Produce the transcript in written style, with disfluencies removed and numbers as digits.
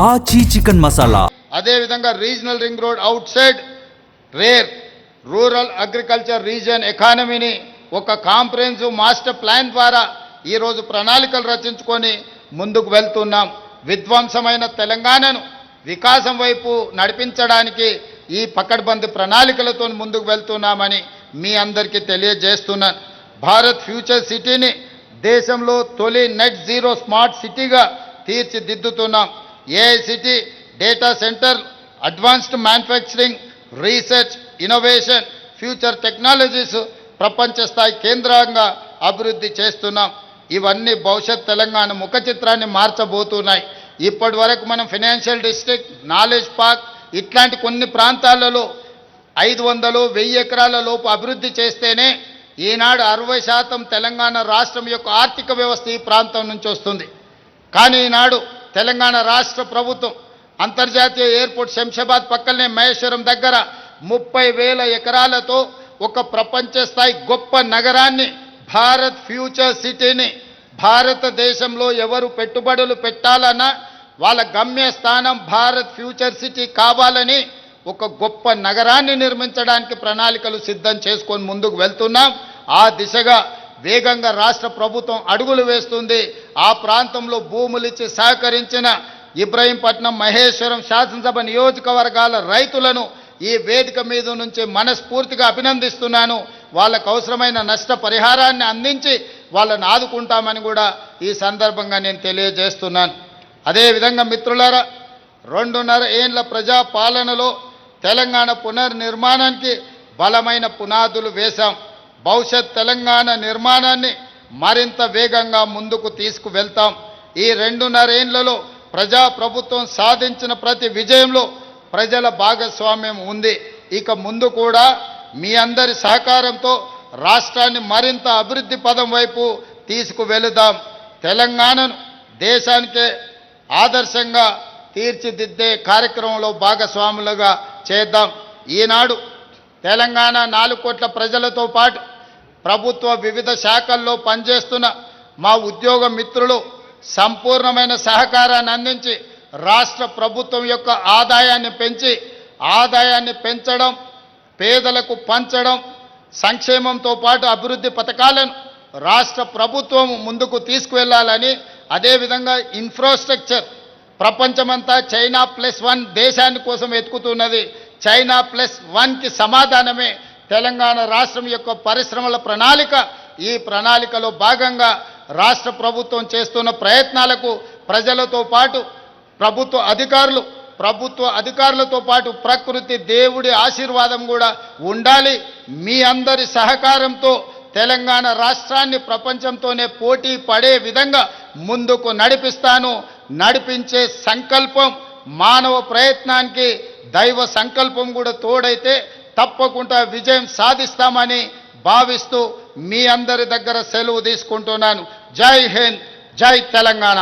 ఆచి చికెన్ మసాలా. అదే విధంగా regional ring road outside రేర్ రూరల్ అగ్రికల్చర్ రీజియన్ ఎకానమీని ఒక కాంప్రహెన్సివ్ మాస్టర్ ప్లాన్ ద్వారా ఈరోజు ప్రణాళికలు రచించుకొని ముందుకు వెళ్తున్నాం. విధ్వంసమైన తెలంగాణను వికాసం వైపు నడిపించడానికి ఈ పకడ్బందీ ప్రణాళికలతో ముందుకు వెళ్తున్నామని మీ అందరికీ తెలియజేస్తున్నాను. భారత్ ఫ్యూచర్ సిటీని దేశంలో తొలి నెట్ జీరో స్మార్ట్ సిటీగా తీర్చిదిద్దుతున్నాం. AI city, data centre, advanced manufacturing, research, innovation, future technologies ప్రపంచ స్థాయి కేంద్రంగా అభివృద్ధి చేస్తున్నాం. ఇవన్నీ భవిష్యత్ తెలంగాణ ముఖ చిత్రాన్ని మార్చబోతున్నాయి. ఇప్పటి వరకు మనం ఫైనాన్షియల్ డిస్ట్రిక్ట్, నాలెడ్జ్ పార్క్ ఇట్లాంటి కొన్ని ప్రాంతాలలో 500-1000 ఎకరాల లోపు అభివృద్ధి చేస్తేనే ఈనాడు 60% తెలంగాణ రాష్ట్రం యొక్క ఆర్థిక వ్యవస్థ ఈ ప్రాంతం నుంచి వస్తుంది. కానీ ఈనాడు తెలంగాణ రాష్ట్ర ప్రభుత్వం అంతర్జాతీయ ఎయిర్పోర్ట్ శంషాబాద్ పక్కనే మహేశ్వరం దగ్గర 30,000 ఎకరాలతో ఒక ప్రపంచ స్థాయి గొప్ప నగరాన్ని, భారత్ ఫ్యూచర్ సిటీని, భారతదేశంలో ఎవరు పెట్టుబడులు పెట్టాలన్నా వాళ్ళ గమ్యస్థానం భారత్ ఫ్యూచర్ సిటీ కావాలని ఒక గొప్ప నగరాన్ని నిర్మించడానికి ప్రణాళికలు సిద్ధం చేసుకొని ముందుకు వెళ్తున్నాం. ఆ దిశగా వేగంగా రాష్ట్ర ప్రభుత్వం అడుగులు వేస్తుంది. ఆ ప్రాంతంలో భూములిచ్చి సహకరించిన ఇబ్రహీంపట్నం, మహేశ్వరం శాసనసభ నియోజకవర్గాల రైతులను ఈ వేదిక మీద నుంచి మనస్ఫూర్తిగా అభినందిస్తున్నాను. వాళ్ళకు అవసరమైన నష్ట పరిహారాన్ని అందించి వాళ్ళని ఆదుకుంటామని కూడా ఈ సందర్భంగా నేను తెలియజేస్తున్నాను. అదేవిధంగా మిత్రులారా, 2.5 ఏళ్ల ప్రజాపాలనలో తెలంగాణ పునర్నిర్మాణానికి బలమైన పునాదులు వేశాం. భవిష్యత్ తెలంగాణ నిర్మాణాన్ని మరింత వేగంగా ముందుకు తీసుకువెళ్తాం. ఈ 2.5 ఏళ్లలో ప్రజాప్రభుత్వం సాధించిన ప్రతి విజయంలో ప్రజల భాగస్వామ్యం ఉంది. ఇక ముందు కూడా మీ అందరి సహకారంతో రాష్ట్రాన్ని మరింత అభివృద్ధి పదం వైపు తీసుకువెళుదాం. తెలంగాణను దేశానికే ఆదర్శంగా తీర్చిదిద్దే కార్యక్రమంలో భాగస్వాములుగా చేద్దాం. ఈనాడు తెలంగాణ 4 కోట్ల ప్రజలతో పాటు ప్రభుత్వ వివిధ శాఖల్లో పనిచేస్తున్న మా ఉద్యోగ మిత్రులు సంపూర్ణమైన సహకారాన్ని అందించి రాష్ట్ర ప్రభుత్వం యొక్క ఆదాయాన్ని పెంచడం, పేదలకు పంచడం, సంక్షేమంతో పాటు అభివృద్ధి పథకాలను రాష్ట్ర ప్రభుత్వం ముందుకు తీసుకువెళ్ళాలని, అదేవిధంగా ఇన్ఫ్రాస్ట్రక్చర్ ప్రపంచమంతా చైనా +1 దేశాన్ని కోసం వెతుకుతున్నది. చైనా +1కి సమాధానమే తెలంగాణ రాష్ట్రం యొక్క పరిశ్రమల ప్రణాళిక. ఈ ప్రణాళికలో భాగంగా రాష్ట్ర ప్రభుత్వం చేస్తున్న ప్రయత్నాలకు ప్రజలతో పాటు ప్రభుత్వ అధికారులతో పాటు ప్రకృతి దేవుడి ఆశీర్వాదం కూడా ఉండాలి. మీ అందరి సహకారంతో తెలంగాణ రాష్ట్రాన్ని ప్రపంచంతోనే పోటీ పడే విధంగా ముందుకు నడిపించే సంకల్పం, మానవ ప్రయత్నానికి దైవ సంకల్పం కూడా తోడైతే తప్పకుండా విజయం సాధిస్తామని భావిస్తూ మీ అందరి దగ్గర సెలవు తీసుకుంటున్నాను. జై హింద్, జై తెలంగాణ.